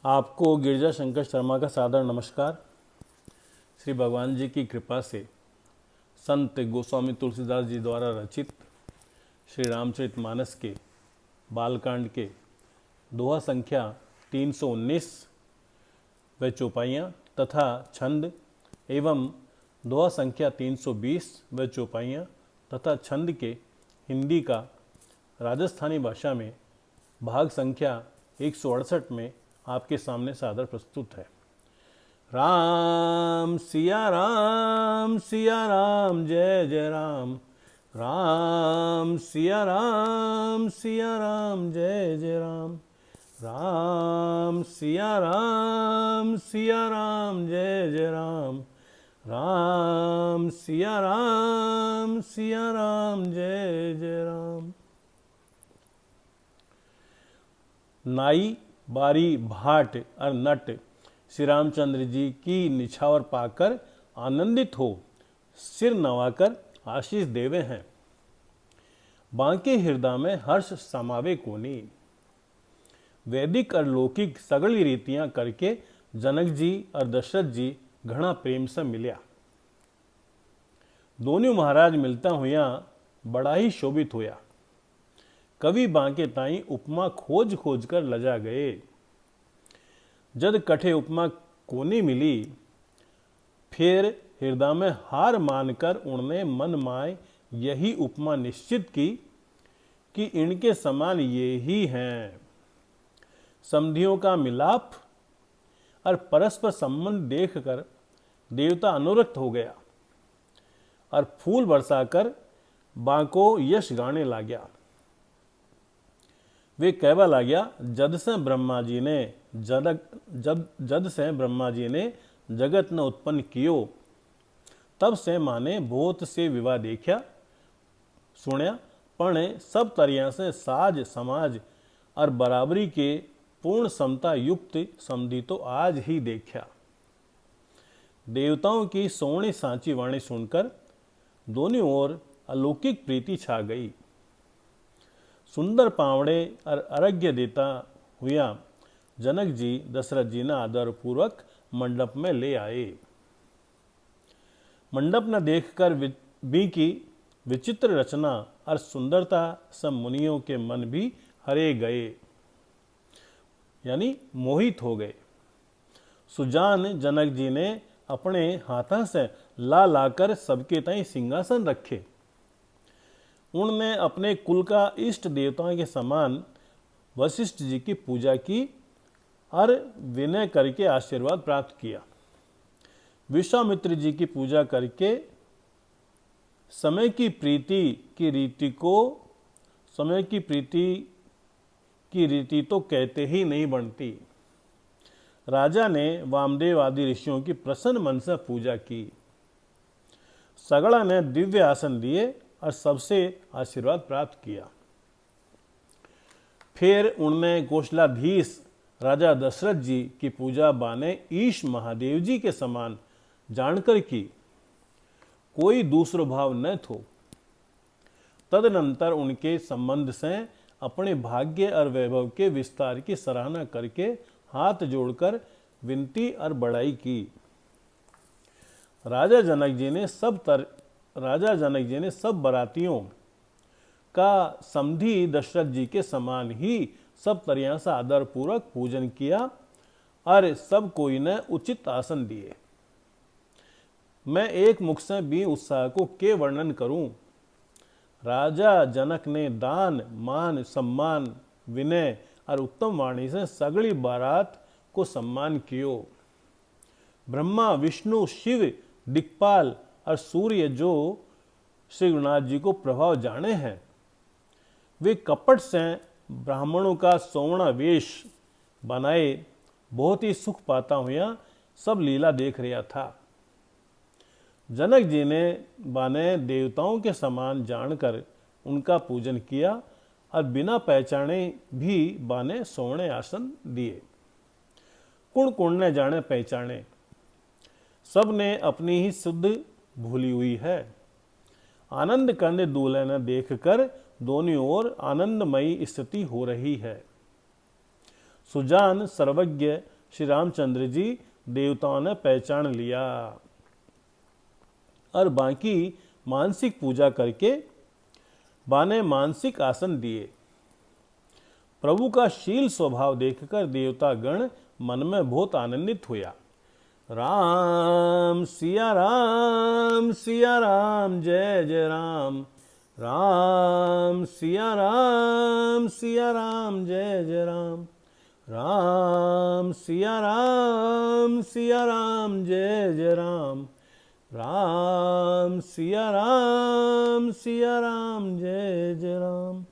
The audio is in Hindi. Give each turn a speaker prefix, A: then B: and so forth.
A: आपको गिरिजा शंकर शर्मा का सादर नमस्कार। श्री भगवान जी की कृपा से संत गोस्वामी तुलसीदास जी द्वारा रचित श्री रामचरितमानस के बालकांड के दोहा संख्या 319 व चौपाइयाँ तथा छंद एवं दोहा संख्या 320 व चौपाइयाँ तथा छंद के हिंदी का राजस्थानी भाषा में भाग संख्या 168 में आपके सामने सादर प्रस्तुत है। राम सिया राम जय जय राम। राम सिया राम जय जय राम। राम सिया राम जय जय राम। राम सिया राम जय जय राम। नाई बारी भाट और नट श्री रामचंद्र जी की निछावर पाकर आनंदित हो सिर नवाकर आशीष देवे हैं। बांके हृदय में हर्ष समावे कोनी। वैदिक और लौकिक सगली रीतियां करके जनक जी और दशरथ जी घना प्रेम से मिल्या। दोनों महाराज मिलता हुआ बड़ा ही शोभित होया। कवि बांके ताई उपमा खोज खोज कर लजा गए। जद कठे उपमा कोनी मिली, फिर हृदय में हार मानकर उन्होंने मन माय यही उपमा निश्चित की कि इनके समान ये ही हैं। समधियों का मिलाप और परस्पर संबंध देखकर देवता अनुरक्त हो गया और फूल बरसाकर बांको यश गाने लाग्या। वे कहवा लाग्या, जद से ब्रह्मा जी ने जगत न उत्पन्न कियो, तब से माने बहुत से विवाह देखा सुनया, पण सब तरिया से साज समाज और बराबरी के पूर्ण समता युक्त समझी तो आज ही देखा। देवताओं की सोहनी सांची वाणी सुनकर दोनों ओर अलौकिक प्रीति छा गई। सुंदर पावड़े और अर्घ्य देता हुआ जनक जी दशरथ जी ने आदरपूर्वक मंडप में ले आए। मंडप न देखकर भी की विचित्र रचना और सुंदरता सब मुनियों के मन भी हरे गए, यानी मोहित हो गए। सुजान जनक जी ने अपने हाथों से ला लाकर सबके ताई सिंहासन रखे। उनने अपने कुल का इष्ट देवताओं के समान वशिष्ठ जी की पूजा की और विनय करके आशीर्वाद प्राप्त किया। विश्वामित्र जी की पूजा करके समय की रीति तो कहते ही नहीं बनती। राजा ने वामदेव आदि ऋषियों की प्रसन्न मन से पूजा की। सगड़ा ने दिव्य आसन दिए और सबसे आशीर्वाद प्राप्त किया। फिर उनमें कौशलाधीश राजा दशरथ जी की पूजा बाने ईश महादेव जी के समान जानकर की, कोई दूसरो भाव न थो। तदनंतर उनके संबंध से अपने भाग्य और वैभव के विस्तार की सराहना करके हाथ जोड़कर विनती और बड़ाई की। राजा जनक जी ने सब बरातियों का समधी दशरथ जी के समान ही सब तरह से आदरपूर्वक पूजन किया और सब कोई ने उचित आसन दिए। मैं एक मुख से भी उत्साह को के वर्णन करूं। राजा जनक ने दान मान सम्मान विनय और उत्तम वाणी से सगली बारात को सम्मान कियो। ब्रह्मा विष्णु शिव दिक्पाल और सूर्य जो श्री गुरुनाथ जी को प्रभाव जाने हैं, वे कपट से ब्राह्मणों का सोवना वेश बनाए बहुत ही सुख पाता हुआ सब लीला देख रहा था। जनक जी ने बाने देवताओं के समान जानकर उनका पूजन किया और बिना पहचाने भी बाने सोवने आसन दिए। कुण कुण ने जाने पहचाने, सब ने अपनी ही शुद्ध भूली हुई है। आनंद कंद दूल्हे ने देखकर दोनों ओर आनंदमयी स्थिति हो रही है। सुजान सर्वज्ञ श्री रामचंद्र जी देवताओं ने पहचान लिया और बाकी मानसिक पूजा करके बाने मानसिक आसन दिए। प्रभु का शील स्वभाव देखकर देवता गण मन में बहुत आनंदित हुआ। राम सिया राम जय जय राम। राम सिया राम जय जय राम। राम सिया राम जय जय राम। राम सिया राम जय जय राम।